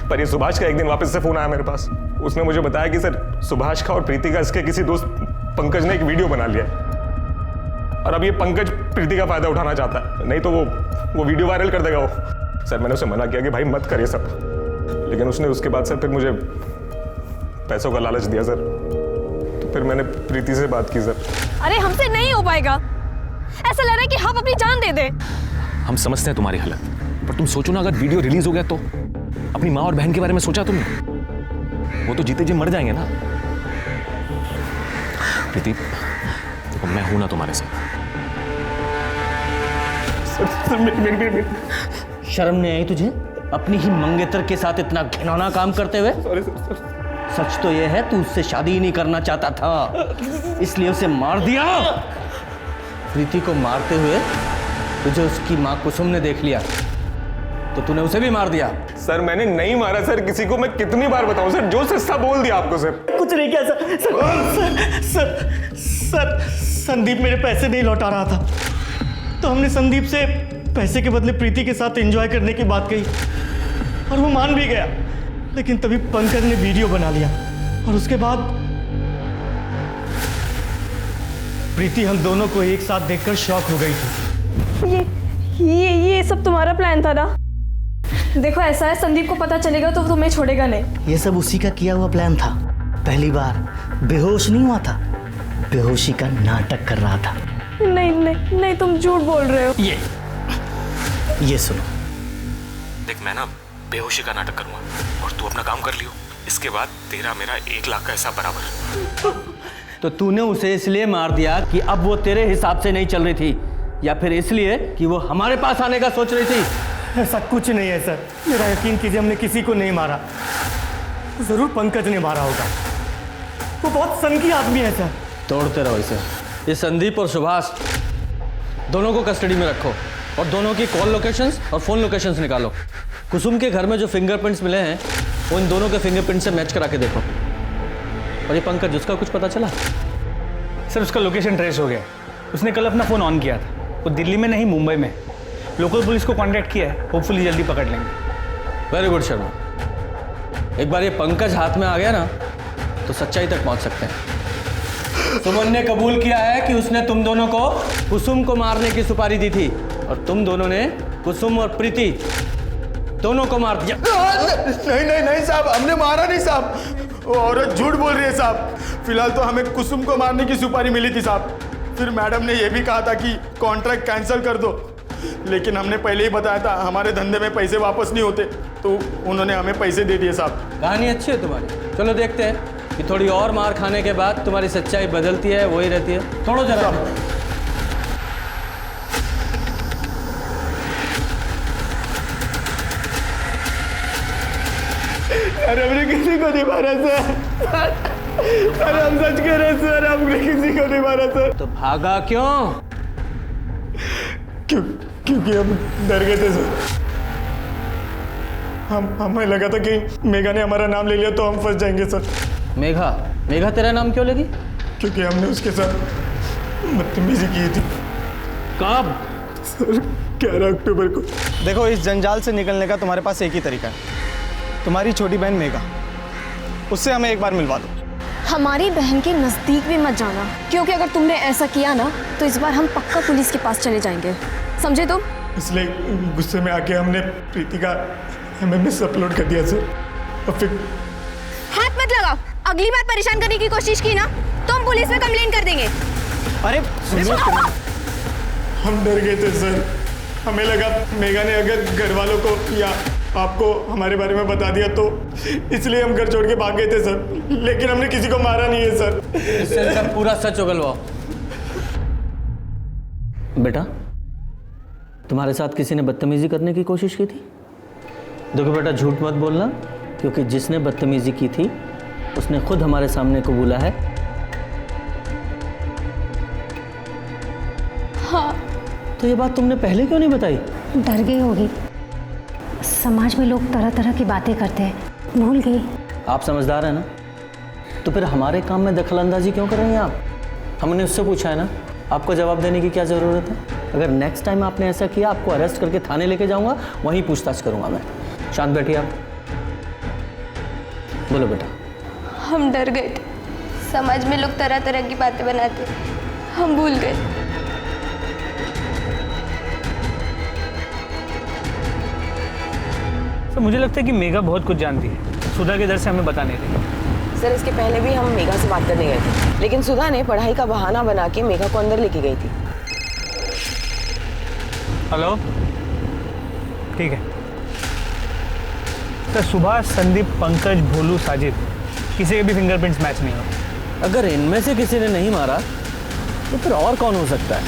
पर ये सुभाष का एक दिन वापस से फोन आया मेरे पास। उसने मुझे बताया कि सर सुभाष का और प्रीति का इसके किसी दोस्त पंकज ने एक वीडियो बना लिया और अब ये पंकज प्रीति का फायदा उठाना चाहता है, नहीं तो वो वीडियो वायरल कर देगा वो। सर मैंने उसे मना किया कि भाई मत कर ये सब, लेकिन उसने उसके बाद सर फिर मुझे पैसों का लालच दिया सर। तो फिर मैंने प्रीति से बात की सर। अरे हमसे नहीं हो पाएगा, ऐसा लग रहा है कि हम अपनी जान दे दें। हम समझते हैं तुम्हारी हालत, पर तुम सोचो ना, अगर वीडियो रिलीज हो गया तो अपनी माँ और बहन के बारे में सोचा तुमने? वो तो जीते जी मर जाएंगे ना। प्रीति देखो, मैं हूं ना तुम्हारे साथ। शर्म नहीं आई तुझे अपनी ही मंगेतर के साथ इतना घिनौना काम करते हुए? सच तो यह है तू उससे शादी ही नहीं करना चाहता था, इसलिए उसे मार दिया। प्रीति को मारते हुए तुझे उसकी माँ कुसुम ने देख लिया तो तूने उसे भी मार दिया। सर मैंने नहीं मारा सर किसी को, मैं कितनी बार बताऊं सर, जो सस्ता बोल दिया आपको सर। कुछ नहीं किया सर। सर संदीप मेरे पैसे नहीं लौटा रहा था, तो हमने संदीप से पैसे के बदले प्रीति के साथ एंजॉय करने की बात कही और वो मान भी गया। लेकिन तभी पंकज ने वीडियो बना लिया और उसके बाद प्रीति हम दोनों को एक साथ देखकर शॉक हो गई थी। ये सब तुम्हारा प्लान था ना? देखो ऐसा है, संदीप को पता चलेगा तो तुम्हें छोड़ेगा नहीं। ये सब उसी का किया हुआ प्लान था। पहली बार बेहोश नहीं हुआ था, बेहोशी का नाटक कर रहा था। नहीं तुम झूठ बोल रहे हो। ये सुनो, देख मैं ना बेहोशी का नाटक करूंगा और तू अपना काम कर लियो, इसके बाद तेरा मेरा 1 लाख का हिसाब बराबर। तो तूने उसे इसलिए मार दिया कि अब वो तेरे हिसाब से नहीं चल रही थी, या फिर इसलिए कि वो हमारे पास आने का सोच रही थी? ऐसा कुछ नहीं है सर, मेरा यकीन कीजिए, हमने किसी को नहीं मारा। जरूर पंकज ने मारा होगा, वो बहुत सनकी आदमी है सर। तोड़ते रहो इसे। ये संदीप और सुभाष दोनों को कस्टडी में रखो और दोनों की कॉल लोकेशंस और फोन लोकेशंस निकालो। कुसुम के घर में जो फिंगरप्रिंट्स मिले हैं वो इन दोनों के फिंगरप्रिंट से मैच करा के देखो। और ये पंकज, उसका कुछ पता चला? सर उसका लोकेशन ट्रेस हो गया। उसने कल अपना फ़ोन ऑन किया था। वो दिल्ली में नहीं, मुंबई में। लोकल पुलिस को कांटेक्ट किया है, होपफुली जल्दी पकड़ लेंगे। Very good Sharma. एक बार ये पंकज हाथ में आ गया ना तो सच्चाई तक पहुंच सकते हैं। सुमन ने कबूल किया है कि उसने तुम दोनों को कुसुम को मारने की सुपारी दी थी और तुम दोनों ने कुसुम और प्रीति दोनों को मार दिया। नहीं नहीं नहीं साहब, हमने मारा नहीं साहब। वो औरत झूठ बोल रही है साहब। फिलहाल तो हमें कुसुम को मारने की सुपारी मिली थी साहब। फिर मैडम ने यह भी कहा था कि कॉन्ट्रैक्ट कैंसिल कर दो, लेकिन हमने पहले ही बताया था हमारे धंधे में पैसे वापस नहीं होते, तो उन्होंने हमें पैसे दे दिए साहब। कहानी अच्छी है तुम्हारी। चलो देखते हैं कि थोड़ी और मार खाने के बाद तुम्हारी सच्चाई बदलती है वही रहती है। थोड़ा जरा अरे हमने किसी को नहीं मारा सर। अरे हम सच कह रहे हैं सर, हमने किसी को नहीं मारा सर। तो भागा क्यों? क्योंकि हम डर गए थे सर। हमें लगा था कि मेघा ने हमारा नाम ले लिया तो हम फंस जाएंगे सर। मेघा? मेघा तेरा नाम क्यों लगी? क्योंकि हमने उसके साथ बदतमीजी की थी। कब? सर 11 अक्टूबर को। देखो, इस जंजाल से निकलने का तुम्हारे पास एक ही तरीका है। तुम्हारी छोटी बहन मेघा, उससे हमें एक बार मिलवा दो। हमारी बहन के नज़दीक भी मत जाना, क्योंकि अगर तुमने ऐसा किया ना तो इस बार हम पक्का पुलिस के पास चले जाएंगे, समझे तुम? इसलिए गुस्से में आके हमने प्रीति का MMS अपलोड कर दिया सर। और फिर हाथ मत लगाओ। अगली बार परेशान करने की कोशिश की ना तो हम पुलिस में कंप्लेंट कर देंगे। अरे हम डर गए थे सर। हमें लगा मेघा ने अगर घर वालों को या आपको हमारे बारे में बता दिया तो इसलिए हम घर छोड़ के भाग गए थे सर। लेकिन हमने किसी को मारा नहीं है सर। इससे सब पूरा सच उगलवाओ। बेटा, तुम्हारे साथ किसी ने बदतमीजी करने की कोशिश की थी? देखो बेटा, झूठ मत बोलना, क्योंकि जिसने बदतमीजी की थी उसने खुद हमारे सामने कबूला है। हाँ। तो ये बात तुमने पहले क्यों नहीं बताई? डर गई होगी। समाज में लोग तरह तरह की बातें करते हैं, भूल गई। आप समझदार हैं ना, तो फिर हमारे काम में दखलंदाजी क्यों कर रही हैं आप? हमने उससे पूछा है ना, आपको जवाब देने की क्या ज़रूरत है? अगर नेक्स्ट टाइम आपने ऐसा किया, आपको अरेस्ट करके थाने लेके जाऊंगा, वहीं पूछताछ करूंगा मैं। शांत बैठिए आप। बोलो बेटा। हम डर गए थे। समाज में लोग तरह तरह की बातें बनाते, हम भूल गए। तो मुझे लगता है कि मेघा बहुत कुछ जानती है। सुधा के डर से हमें बता नहीं रही। सर इसके पहले भी हम मेघा से बात करने गए थे, लेकिन सुधा ने पढ़ाई का बहाना बना के मेघा को अंदर लेके गई थी। हेलो, ठीक है सर। सुभाष, संदीप, पंकज, भोलू, साजिद, किसी के भी फिंगरप्रिंट्स मैच नहीं हो। अगर इनमें से किसी ने नहीं मारा तो फिर और कौन हो सकता है?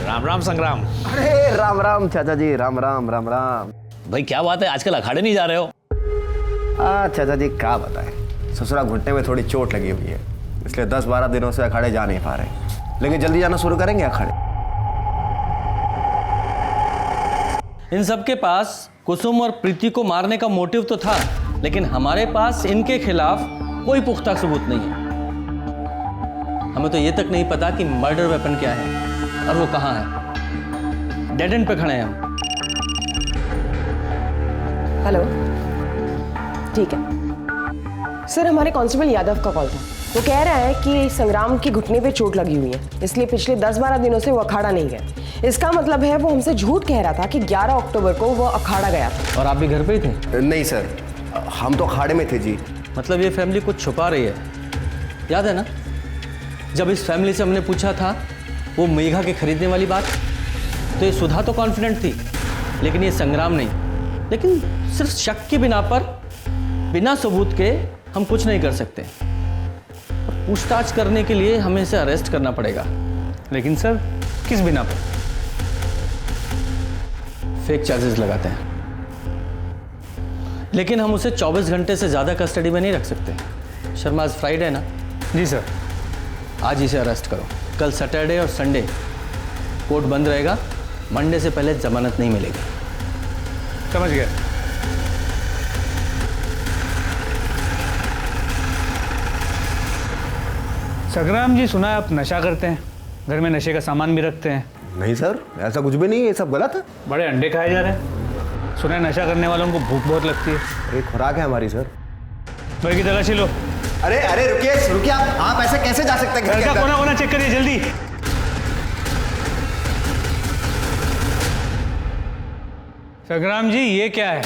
राम राम संग्राम। अरे राम राम चाचा जी, राम राम राम राम। भाई क्या बात है, आजकल अखाड़े नहीं जा रहे हो? चाचा जी क्या बताएं, ससुरा घुटने में थोड़ी चोट लगी हुई है, इसलिए 10-12 दिनों से अखाड़े जा नहीं पा रहे, लेकिन जल्दी जाना शुरू करेंगे अखाड़े। इन सब के पास कुसुम और प्रीति को मारने का मोटिव तो था, लेकिन हमारे पास इनके खिलाफ कोई पुख्ता सबूत नहीं है। हमें तो ये तक नहीं पता कि मर्डर वेपन क्या है और वो कहाँ है। डेड एंड पे खड़े हैं हम। हेलो, ठीक है सर। हमारे कांस्टेबल यादव का कॉल था। वो कह रहा है कि संग्राम के घुटने पे चोट लगी हुई है, इसलिए पिछले 10-12 दिनों से वो अखाड़ा नहीं गया। इसका मतलब है वो हमसे झूठ कह रहा था कि 11 अक्टूबर को वो अखाड़ा गया था। और आप भी घर पे ही थे? नहीं सर, हम तो अखाड़े में थे जी। मतलब ये फैमिली कुछ छुपा रही है। याद है ना, जब इस फैमिली से हमने पूछा था वो मेघा के खरीदने वाली बात, तो ये सुधा तो कॉन्फिडेंट थी, लेकिन ये संग्राम नहीं। लेकिन सिर्फ शक की बिना पर, बिना सबूत के हम कुछ नहीं कर सकते। पूछताछ करने के लिए हमें इसे अरेस्ट करना पड़ेगा। लेकिन सर, किस बिना पर? फेक चार्जेस लगाते हैं, लेकिन हम उसे 24 घंटे से ज़्यादा कस्टडी में नहीं रख सकते। शर्मा, आज फ्राइडे है ना? जी सर। आज इसे अरेस्ट करो। कल सैटरडे और संडे कोर्ट बंद रहेगा। मंडे से पहले जमानत नहीं मिलेगी। समझ गया। संग्राम जी, सुना है आप नशा करते हैं, घर में नशे का सामान भी रखते हैं। नहीं सर, ऐसा कुछ भी नहीं है, ये सब गलत है। बड़े अंडे खाए जा रहे हैं। सुना है नशा करने वालों को भूख बहुत लगती है। अरे खुराक है हमारी सर। घर की तलाशी लो। अरे अरे रुकिए आप ऐसे कैसे जा सकते हैं? घर का कोना कोना चेक करिए जल्दी। संग्राम जी, ये क्या है?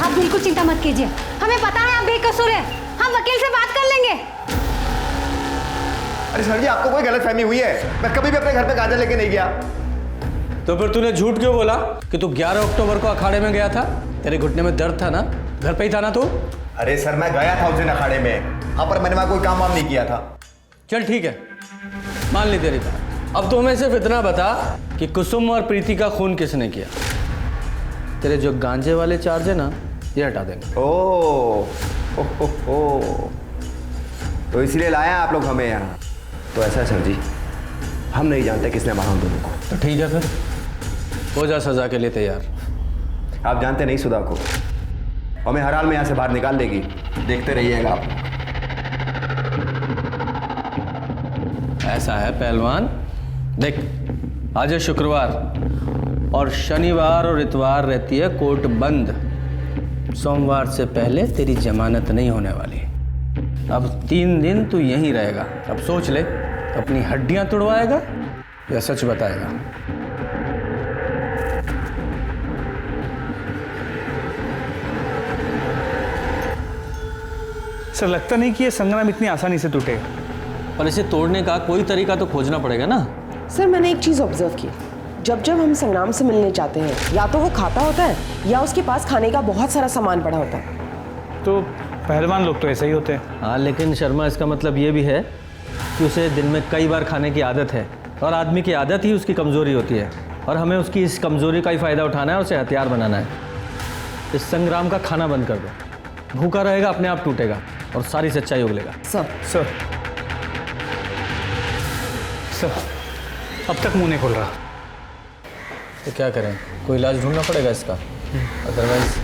आप बिल्कुल चिंता मत कीजिए, हमें पता है आप बेकसूर हैं। हम वकील से बात कर लेंगे। अरे सर जी, आपको कोई गलतफहमी हुई है? मैं कभी भी अपने घर पे गाजर लेके नहीं गया। तो फिर तूने झूठ क्यों बोला कि तू 11 अक्टूबर को अखाड़े में गया था? तेरे घुटने में दर्द था ना, घर पे ही था ना तू? अरे सर, मैं गया था उस दिन अखाड़े में। हाँ, पर मैंने वहां कोई काम वाम नहीं किया था। चल ठीक है, मान ली तेरी बात। अब तो हमें सिर्फ इतना बता कि कुसुम और प्रीति का खून किसने किया। तेरे जो गांजे वाले चार्ज है ना, ये हटा देंगे। ओ तो इसलिए लाया आप लोग हमें यहाँ? तो ऐसा है सर जी, हम नहीं जानते किसने मारा हम दोनों को। तो ठीक है, फिर हो जा सजा के लिए तैयार। आप जानते नहीं सुधा को, हमें हर हाल में यहाँ से बाहर निकाल देगी। देखते रहिएगा आप। ऐसा है पहलवान, देख आज है शुक्रवार और शनिवार और इतवार रहती है कोर्ट बंद। सोमवार से पहले तेरी जमानत नहीं होने वाली। अब 3 दिन तू यहीं रहेगा। अब सोच ले, अपनी हड्डियां तुड़वाएगा या सच बताएगा? सर, लगता नहीं कि ये संग्राम इतनी आसानी से टूटेगा। पर इसे तोड़ने का कोई तरीका तो खोजना पड़ेगा ना। सर, मैंने एक चीज़ ऑब्जर्व की, जब हम संग्राम से मिलने जाते हैं, या तो वो खाता होता है या उसके पास खाने का बहुत सारा सामान पड़ा होता है। तो पहलवान लोग तो ऐसे ही होते हैं। हाँ, लेकिन शर्मा, इसका मतलब ये भी है कि उसे दिन में कई बार खाने की आदत है और आदमी की आदत ही उसकी कमज़ोरी होती है और हमें उसकी इस कमज़ोरी का ही फ़ायदा उठाना है और उसे हथियार बनाना है। इस संग्राम का खाना बंद कर दो, भूखा रहेगा, अपने आप टूटेगा और सारी सच्चाई उगलेगा। सर अब तक मुंह नहीं खोल रहा। तो क्या करें, कोई इलाज ढूंढना पड़ेगा इसका, अदरवाइज।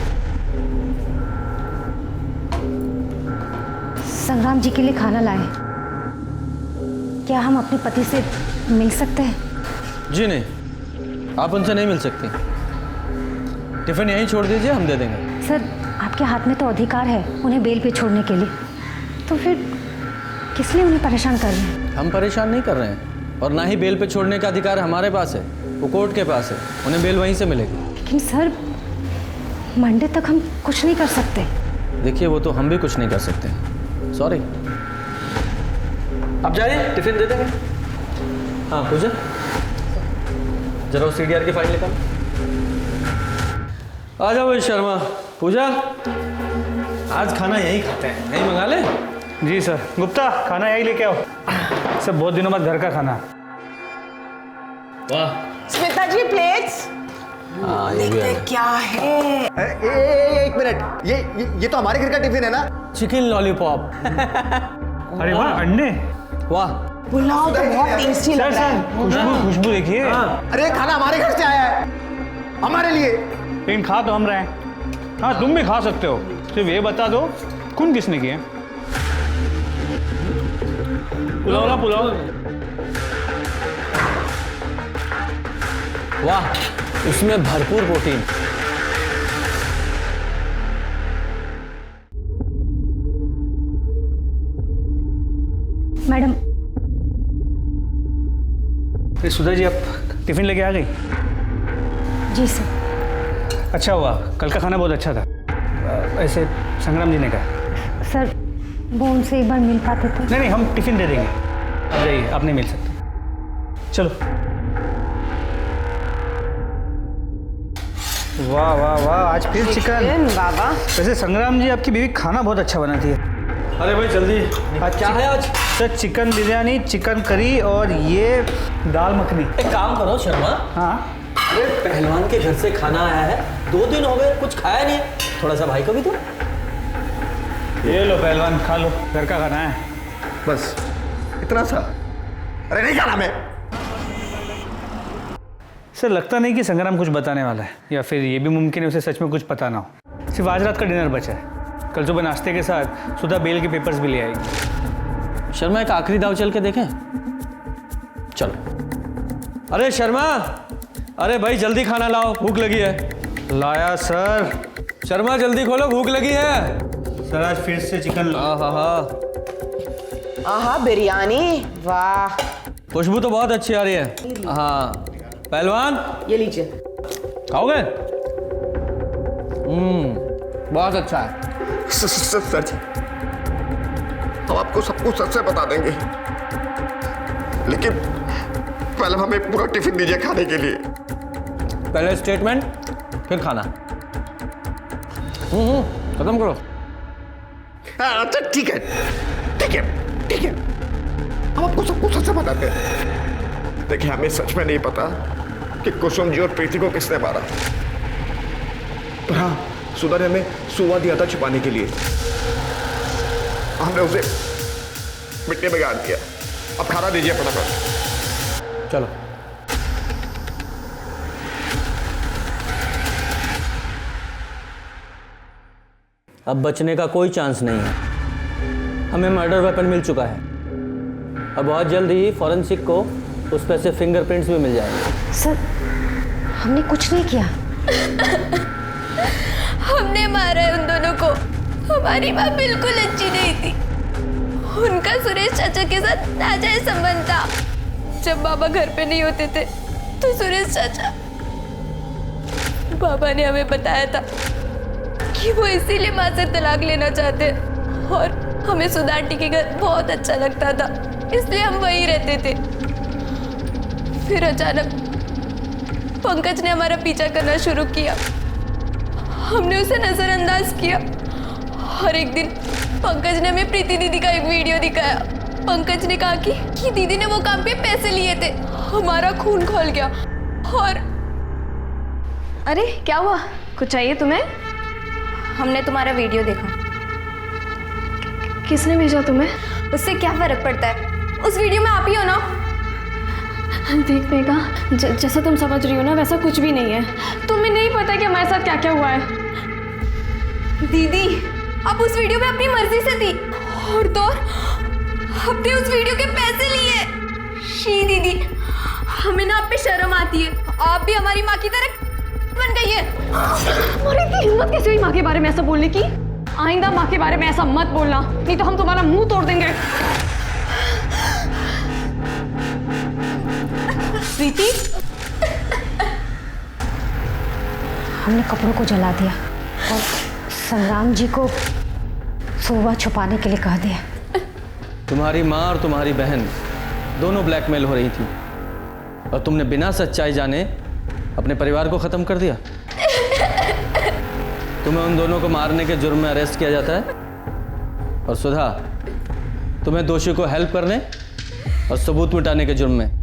संग्राम जी के लिए खाना लाए। क्या हम अपने पति से मिल सकते हैं? जी नहीं, आप उनसे नहीं मिल सकती। टिफिन यहीं छोड़ दीजिए, हम दे देंगे। सर, आपके हाथ में तो अधिकार है उन्हें बेल पे छोड़ने के लिए, तो फिर किस लिए उन्हें परेशान कर रहे हैं? हम परेशान नहीं कर रहे हैं और ना ही बेल पे छोड़ने का अधिकार हमारे पास है, वो कोर्ट के पास है। उन्हें बेल वहीं से मिलेगी। लेकिन सर, मंडे तक हम कुछ नहीं कर सकते। देखिए, वो तो हम भी कुछ नहीं कर सकते, सॉरी। अब जाइए, टिफिन दे देंगे। हाँ पूजा, जरा उस CDR की फाइल निकाल। आ जाओ शर्मा। पूजा, आज खाना यहीं खाते हैं, यहीं मंगा ले। जी सर। गुप्ता, खाना यही लेके आओ। सर, बहुत दिनों बाद घर का खाना। वाह। स्मिता जी, प्लेट्स। हाँ, ये भी है। क्या है? एक मिनट, ये तो हमारे घर का टिफिन है ना? Chicken lollipop. अरे वाह, अंडे। वाह, पुलाव तो बहुत टेस्टी लग रहा है। खुशबू देखिए। अरे खाना हमारे घर से आया है, हमारे लिए। लेकिन खा तो हम रहे हैं। हाँ, तुम भी खा सकते हो, सिर्फ ये बता दो खून किसने किया? पुलाव ना पुलाव। वाह, इसमें भरपूर प्रोटीन। मैडम। फिर सुधा जी, आप टिफिन लेके आ गई? जी सर। अच्छा हुआ, कल का खाना बहुत अच्छा था। ऐसे संग्राम जी ने कहा। सर, वो उनसे एक बार मिल पाते थे? नहीं, हम टिफिन दे देंगे। आप जाइए, आप नहीं मिल सकते। चलो। वाह वाह वाह, आज फिर चिकन। बाबा, वैसे संग्राम जी, आपकी बीवी खाना बहुत अच्छा बनाती है। अरे भाई जल्दी, क्या है आज? Sir, chicken biryani, chicken curry और ये दाल मखनी। एक काम करो शर्मा। हाँ। अरे पहलवान के घर से खाना आया है, 2 दिन हो गए, कुछ खाया नहीं, थोड़ा सा भाई को भी दो। ये लो पहलवान, खा लो, घर का खाना है। बस इतना सा? अरे नहीं खाना मैं। सर, लगता नहीं कि संग्राम कुछ बताने वाला है, या फिर ये भी मुमकिन है उसे सच में कुछ पता ना हो। सिर्फ आज रात का डिनर बचा है। कल सुबह नाश्ते के साथ सुधा बेल के पेपर्स भी ले आएगी। शर्मा एक आखिरी दाव चल के देखें? चलो। अरे शर्मा, अरे भाई जल्दी खाना लाओ, भूख लगी है। लाया सर। शर्मा जल्दी खोलो, भूख लगी है। सर आज फिर से चिकन। आहा बिरयानी, वाह। खुशबू तो बहुत अच्छी आ रही है। हाँ पहलवान, ये लीजिए। खाओगे? बहुत अच्छा है। सर जी, हम आपको सब कुछ सच से बता देंगे, लेकिन पहले हमें पूरा टिफिन दीजिए खाने के लिए। पहले स्टेटमेंट, फिर खाना। खत्म करो। अच्छा ठीक है, ठीक है, ठीक है, हम आपको सब कुछ सच से बताते हैं। देखिए, हमें सच में नहीं पता कि कुसुम जी और प्रीति को किसने मारा, पर हाँ, सुधा ने हमें सुवा दिया था छुपाने के लिए। हमने उसे मिट्टी में गाड़ दिया। अब खाना दीजिए फटाफट। चलो। अब बचने का कोई चांस नहीं है। हमें मर्डर वेपन मिल चुका है। अब बहुत जल्द ही फॉरेंसिक को उस पर से फिंगरप्रिंट्स भी मिल जाएंगे। सर, हमने कुछ नहीं किया। हमने मारा है उन दोनों को। हमारी माँ बिल्कुल अच्छी नहीं थी। उनका सुरेश चाचा के साथ नाजायज संबंध था। जब बाबा घर पे नहीं होते थे तो सुरेश चाचा, बाबा ने हमें बताया था कि वो इसीलिए माँ से तलाक लेना चाहते, और हमें सुधा आंटी के घर बहुत अच्छा लगता था, इसलिए हम वहीं रहते थे। फिर अचानक पंकज ने हमारा पीछा करना शुरू किया। हमने उसे नजरअंदाज किया, और एक दिन पंकज ने हमें प्रीति दीदी का एक वीडियो दिखाया। पंकज ने कहा कि दीदी ने वो काम पे पैसे लिए थे। हमारा खून खौल गया। और अरे क्या हुआ, कुछ चाहिए तुम्हें? हमने तुम्हारा वीडियो देखा। किसने भेजा तुम्हें? उससे क्या फर्क पड़ता है? उस वीडियो में आप ही हो ना? देख मेघा, जैसा तुम समझ रही हो ना, वैसा कुछ भी नहीं है। तुम्हें नहीं पता कि हमारे साथ क्या क्या हुआ है। दीदी, आप उस वीडियो में अपनी मर्जी से थी, और तो आपने उस वीडियो के पैसे लिए। शी दीदी, हमें ना आप पे शर्म आती है। आप भी हमारी माँ की तरह बन गई है। तुम्हारी इतनी हिम्मत कैसे हुई माँ के बारे में ऐसा बोलने की? आइंदा माँ के बारे में ऐसा मत बोलना, नहीं तो हम तुम्हारा मुंह तोड़ देंगे। प्रीति, हमने कपड़ों को जला दिया और संग्राम जी को सुबह छुपाने के लिए कह दिया। तुम्हारी माँ और तुम्हारी बहन दोनों ब्लैकमेल हो रही थी, और तुमने बिना सच्चाई जाने अपने परिवार को खत्म कर दिया। तुम्हें उन दोनों को मारने के जुर्म में अरेस्ट किया जाता है, और सुधा, तुम्हें दोषी को हेल्प करने और सबूत मिटाने के जुर्म में